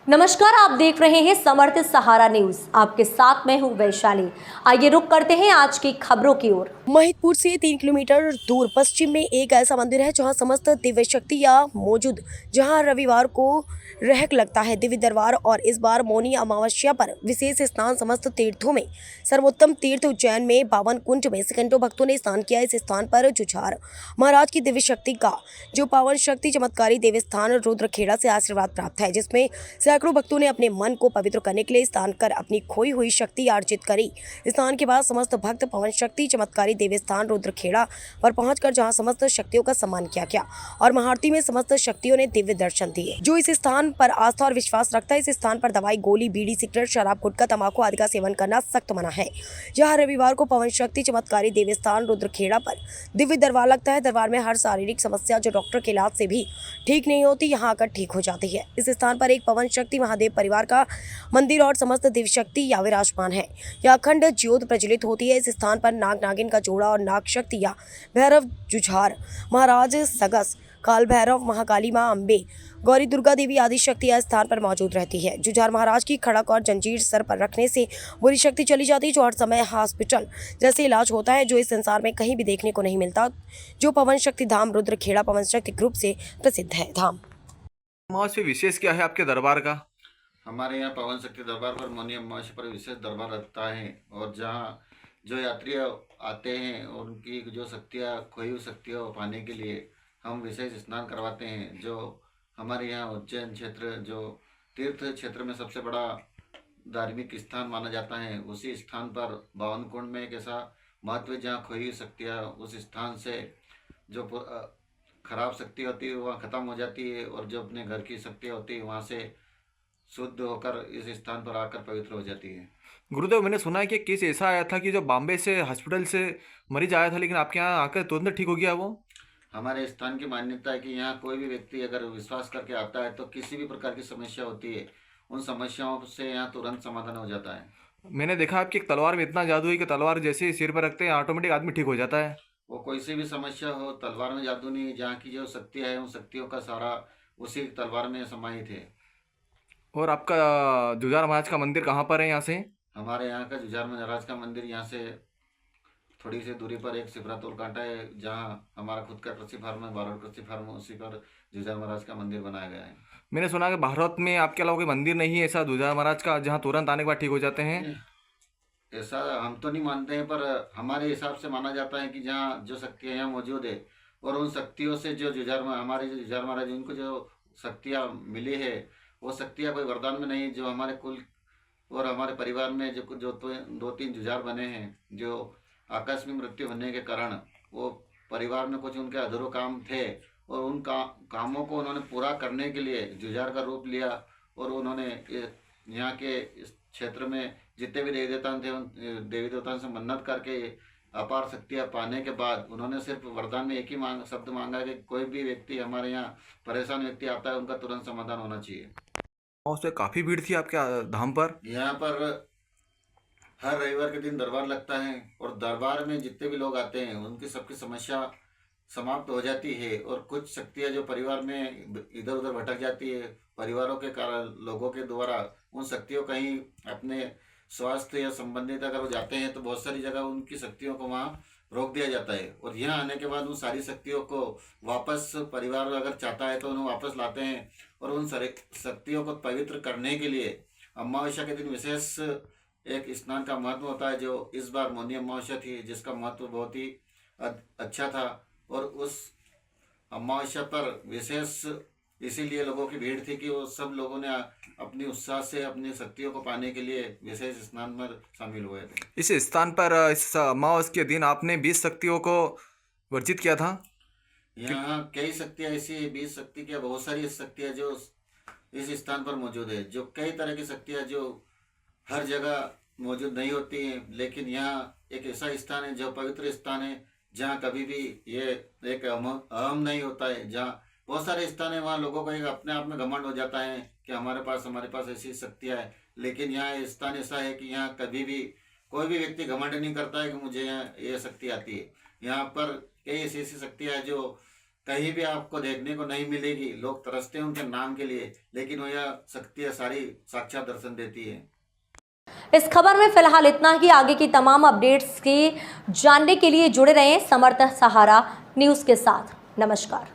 नमस्कार, आप देख रहे हैं समर्थ सहारा न्यूज। आपके साथ मैं हूं वैशाली। आइए रुक करते हैं आज की खबरों की ओर। महिदपुर से 3 किलोमीटर दूर पश्चिम में एक ऐसा मंदिर है जहां समस्त दिव्य शक्तियां मौजूद, जहां रविवार को रहक लगता है दिव्य दरबार। और इस बार मौनी अमावस्या पर विशेष स्नान समस्त तीर्थों में सर्वोत्तम तीर्थ उज्जैन में 52 कुंज में सैकड़ों भक्तों ने स्नान किया। इस स्थान पर जुझार महाराज की दिव्य शक्ति का जो पावन शक्ति चमत्कारी देवी स्थान रुद्रखेड़ा से आशीर्वाद प्राप्त है, जिसमें सैकड़ों भक्तों ने अपने मन को पवित्र करने के लिए स्नान कर अपनी खोई हुई शक्ति अर्जित करी। स्नान के बाद समस्त भक्त पवन शक्ति चमत्कारी देवी स्थान रुद्रखेड़ा पर पहुंचकर जहां समस्त शक्तियों का सम्मान किया गया और महाआरती में समस्त शक्तियों ने दिव्य दर्शन दिए। जो इस स्थान पर आस्था और विश्वास रखता है, इस स्थान पर दवाई, गोली, बीड़ी, सिगरेट, शराब, गुटखा, तंबाकू आदि का सेवन करना सख्त मना है। जहाँ रविवार को पवन शक्ति चमत्कारी देवी स्थान रुद्रखेड़ा पर दिव्य दरबार लगता है। दरबार में हर शारीरिक समस्या जो डॉक्टर के इलाज से भी ठीक नहीं होती, यहाँ आकर ठीक हो जाती है। इस स्थान पर एक पवन शक्ति महादेव परिवार का मंदिर और समस्त दिव्य शक्ति या विराजमान है। यह अखंड ज्योत प्रज्वलित होती है। इस स्थान पर नाग नागिन का जोड़ा और नाग शक्ति या भैरव, जुझार महाराज, सगस, काल भैरव, महाकाली मां, अम्बे, गौरी, दुर्गा देवी आदि शक्तियां स्थान पर मौजूद रहती है। जुझार महाराज की खड़क और जंजीर सर पर रखने से बुरी शक्ति चली जाती है, जो हर समय हॉस्पिटल जैसे इलाज होता है, जो इस संसार में कहीं भी देखने को नहीं मिलता। जो पवन शक्ति धाम रुद्रखेड़ा पवन शक्ति ग्रुप से प्रसिद्ध है। धाम से विशेष क्या है आपके दरबार का? हमारे यहाँ पवन शक्ति दरबार पर मौनी अमावस्या पर विशेष दरबार लगता है, और जहाँ जो यात्री आते हैं और उनकी जो शक्तियाँ, खोई हुई शक्तियाँ पाने के लिए हम विशेष स्नान करवाते हैं। जो हमारे यहाँ उज्जैन क्षेत्र जो तीर्थ क्षेत्र में सबसे बड़ा धार्मिक स्थान माना जाता है, उसी स्थान पर 52 कुंड में एक ऐसा महत्व है जहाँ खोई हुई शक्तियाँ उस स्थान से जो खराब शक्ति होती है वह खत्म हो जाती है, और जो अपने घर की शक्तियाँ होती है वहाँ से शुद्ध होकर इस स्थान पर आकर पवित्र हो जाती है। गुरुदेव, मैंने सुना है कि केस ऐसा आया था कि जो बॉम्बे से हॉस्पिटल से मरीज आया था, लेकिन आपके यहाँ आकर तुरंत ठीक हो गया वो। हमारे स्थान की मान्यता है कि यहाँ कोई भी व्यक्ति अगर विश्वास करके आता है तो किसी भी प्रकार की समस्या होती है, उन समस्याओं से यहाँ तुरंत समाधान हो जाता है। मैंने देखा आपकी एक तलवार में इतना जादू है कि तलवार जैसे ही सिर पर रखते हैं ऑटोमेटिक आदमी ठीक हो जाता है। वो कोई सी भी समस्या हो, तलवार में जादू नहीं, जहाँ की जो शक्तियाँ है उन शक्तियों का सारा उसी तलवार में समाहित है। और आपका जुझार महाराज का मंदिर कहाँ पर है यहाँ से? हमारे यहाँ का जुझार महाराज का मंदिर यहाँ से थोड़ी सी दूरी पर एक सिफरातुल कांटा है, जहाँ हमारा खुद का कृषि फार्म है, बारोट कृषि फार्म, उसी पर जुझार महाराज का मंदिर बनाया गया है। मैंने सुना कि भारत में आपके अलावा कोई मंदिर नहीं है ऐसा जुझार महाराज का जहाँ तुरंत आने के बाद ठीक हो जाते हैं। ऐसा हम तो नहीं मानते हैं, पर हमारे हिसाब से माना जाता है कि जहाँ जो शक्तियाँ यहाँ मौजूद है और उन शक्तियों से जो हमारे जो जुझार महाराज उनको जो शक्तियाँ मिली है, वो शक्तियाँ कोई वरदान में नहीं, जो हमारे कुल और हमारे परिवार में जो 2-3 जुझार बने हैं, जो आकस्मिक मृत्यु होने के कारण वो परिवार में कुछ उनके अधूरे काम थे, और उन कामों को उन्होंने पूरा करने के लिए जुझार का रूप लिया। और उन्होंने यहाँ के इस क्षेत्र में जितने भी देवी देवता थे उन देवी देवताओं से मन्नत करके अपार शक्तियाँ पाने के बाद उन्होंने सिर्फ वरदान में एक ही शब्द मांगा कि कोई भी व्यक्ति हमारे यहाँ परेशान व्यक्ति आता है उनका तुरंत समाधान होना चाहिए। उससे काफ़ी भीड़ थी आपके धाम पर। यहाँ पर हर रविवार के दिन दरबार लगता है, और दरबार में जितने भी लोग आते हैं उनकी सबकी समस्या समाप्त हो जाती है, और कुछ शक्तियाँ जो परिवार में इधर उधर भटक जाती है परिवारों के कारण, लोगों के द्वारा उन शक्तियों कहीं अपने स्वास्थ्य या संबंधित अगर वो जाते हैं तो बहुत सारी जगह उनकी शक्तियों को वहाँ रोक दिया जाता है, और यहाँ आने के बाद उन सारी शक्तियों को वापस परिवार अगर चाहता है तो उन्हें वापस लाते हैं। और उन सारी शक्तियों को पवित्र करने के लिए अमावस्या के दिन विशेष एक स्नान का महत्व होता है, जो इस बार मौनी अमावस्या थी, जिसका महत्व बहुत ही अच्छा था। और उस अमावस्या पर विशेष इसीलिए लोगों की भीड़ थी कि वो सब लोगों ने अपनी उत्साह से अपनी शक्तियों को पाने के लिए विशेष स्नान में शामिल हुए थे। इस स्थान पर इस अमावस्या के दिन आपने 20 शक्तियों को वर्जित किया था। यहाँ कई शक्तियाँ ऐसी 20 शक्ति क्या बहुत सारी शक्तियाँ जो इस स्थान पर मौजूद है, जो कई तरह की शक्तियाँ जो हर जगह मौजूद नहीं होती हैं, लेकिन यहाँ एक ऐसा स्थान है जो पवित्र स्थान है, जहाँ कभी भी ये एक अहम नहीं होता है। जहाँ बहुत सारे स्थान है वहाँ लोगों को एक अपने आप में घमंड हो जाता है कि हमारे पास ऐसी शक्तियाँ है, लेकिन यहाँ स्थान ऐसा है कि यहाँ कभी भी कोई भी व्यक्ति घमंड नहीं करता है कि मुझे यहाँ ये शक्ति आती है। यहाँ पर कई ऐसी ऐसी शक्तियाँ है जो कहीं भी आपको देखने को नहीं मिलेगी। लोग तरसते हैं उनके नाम के लिए, लेकिन वो यह शक्तियाँ सारी साक्षात दर्शन देती है। इस खबर में फिलहाल इतना ही। आगे की तमाम अपडेट्स की जानने के लिए जुड़े रहें समर्थ सहारा न्यूज़ के साथ। नमस्कार।